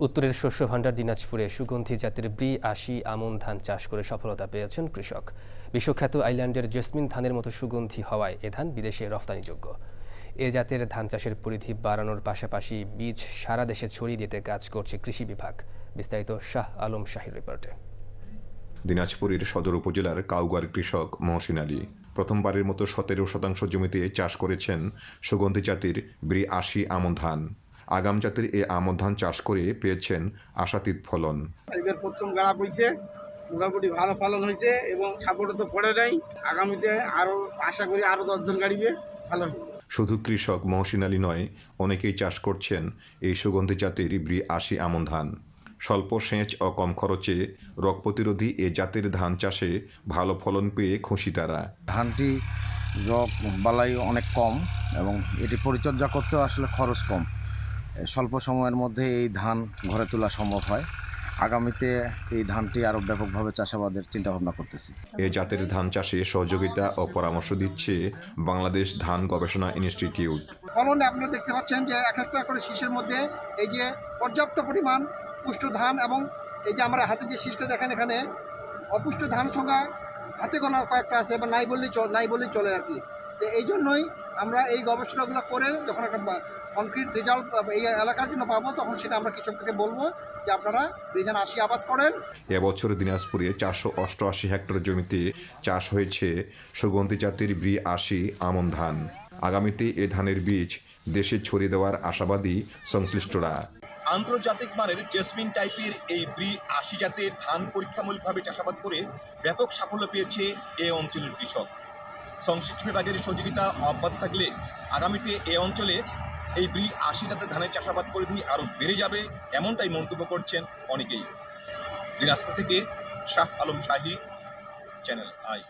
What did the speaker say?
উত্তরের শস্য ভাণ্ডার দিনাজপুরে সুগন্ধি জাতের ব্রি ৮০ আমন ধান চাষ করে সফলতা পেয়েছেন কৃষক। বিশ্বখ্যাত আইল্যান্ডের জেসমিন ধানের মতো সুগন্ধি হওয়ায় এ ধান বিদেশে রফতানিযোগ্য। এ জাতের ধান চাষের পরিধি বাড়ানোর পাশাপাশি বীজ সারা দেশে ছড়িয়ে দিতে কাজ করছে কৃষি বিভাগ। বিস্তারিত শাহ আলম শাহীর রিপোর্টে। দিনাজপুরের সদর উপজেলার কাউগার কৃষক মহসিন আলী প্রথমবারের মতো ১৭% জমিতে চাষ করেছেন সুগন্ধি জাতের ব্রি ৮০ আমন ধান। আগাম জাতের এ আমন ধান চাষ করে পেয়েছেন আশাতীত ফলন। এবার প্রথম গাড়া বইছে, মোটামুটি ভালো ফলন হয়েছে এবং সাপোর্টও তো পড়ে নাই। আগামীতে আরও আশা করি আরও 10 জন গাড়িবে ভালো হবে। শুধু কৃষক মহসিন আলী নয়, অনেকেই চাষ করছেন এই সুগন্ধি জাতের ব্রি ৮০ আমন ধান। স্বল্প সেচ ও কম খরচে রোগ প্রতিরোধী এ জাতের ধান চাষে ভালো ফলন পেয়ে খুশি তারা। ধানটি রোগ বালাই অনেক কম এবং এটি পরিচর্যা করতেও আসলে খরচ কম। স্বল্প সময়ের মধ্যে এই ধান ঘরে তোলা সম্ভব হয়। আগামীতে এই ধানটি আরও ব্যাপকভাবে চাষাবাদের চিন্তাভাবনা করতেছি। এ জাতের ধান চাষে সহযোগিতা ও পরামর্শ দিচ্ছে বাংলাদেশ ধান গবেষণা ইনস্টিটিউট। ফলনে আপনারা দেখতে পাচ্ছেন যে এক একটা করে শীষের মধ্যে এই যে পর্যাপ্ত পরিমাণ পুষ্ট ধান, এবং এই যে আমরা হাতে যে শীষটা দেখেন এখানে অপুষ্ট ধান সংখ্যা হাতে গোনা কয়েকটা আছে, বা নাই বললেই চলে আর কি। তো এই জন্যই আমরা এই গবেষণাগুলো করে যখন একটা কনক্রিট রেজাল্ট এই এলাকার জন্য পাবো, তখন সেটা আমরা কৃষকদেরকে বলবো যে আপনারা ব্রি ৮০ আবাদ করেন। এবছর দিনাজপুরে ৪৮৮ হেক্টর জমিতে চাষ হয়েছে সুগন্ধি জাতের ব্রি ৮০ আমন ধান। আগামীতে এ ধানের বীজ দেশে ছড়িয়ে দেওয়ার আশাবাদী সংশ্লিষ্টরা। আন্তর্জাতিক মানের জেসমিন টাইপের এই ব্রি ৮০ জাতের ধান পরীক্ষামূলকভাবে চাষাবাদ করে ব্যাপক সাফল্য পেয়েছে এ অঞ্চলের কৃষক। সংশ্লিষ্ট বিভাগের সহযোগিতা অব্যাহত থাকলে আগামীতে এ অঞ্চলে এই ব্রি ৮০ জাতের ধানের চাষাবাদ পরিধি আরও বেড়ে যাবে, এমনটাই মন্তব্য করছেন অনেকেই। দিনাজপুর থেকে শাহ আলম শাহী, চ্যানেল আই।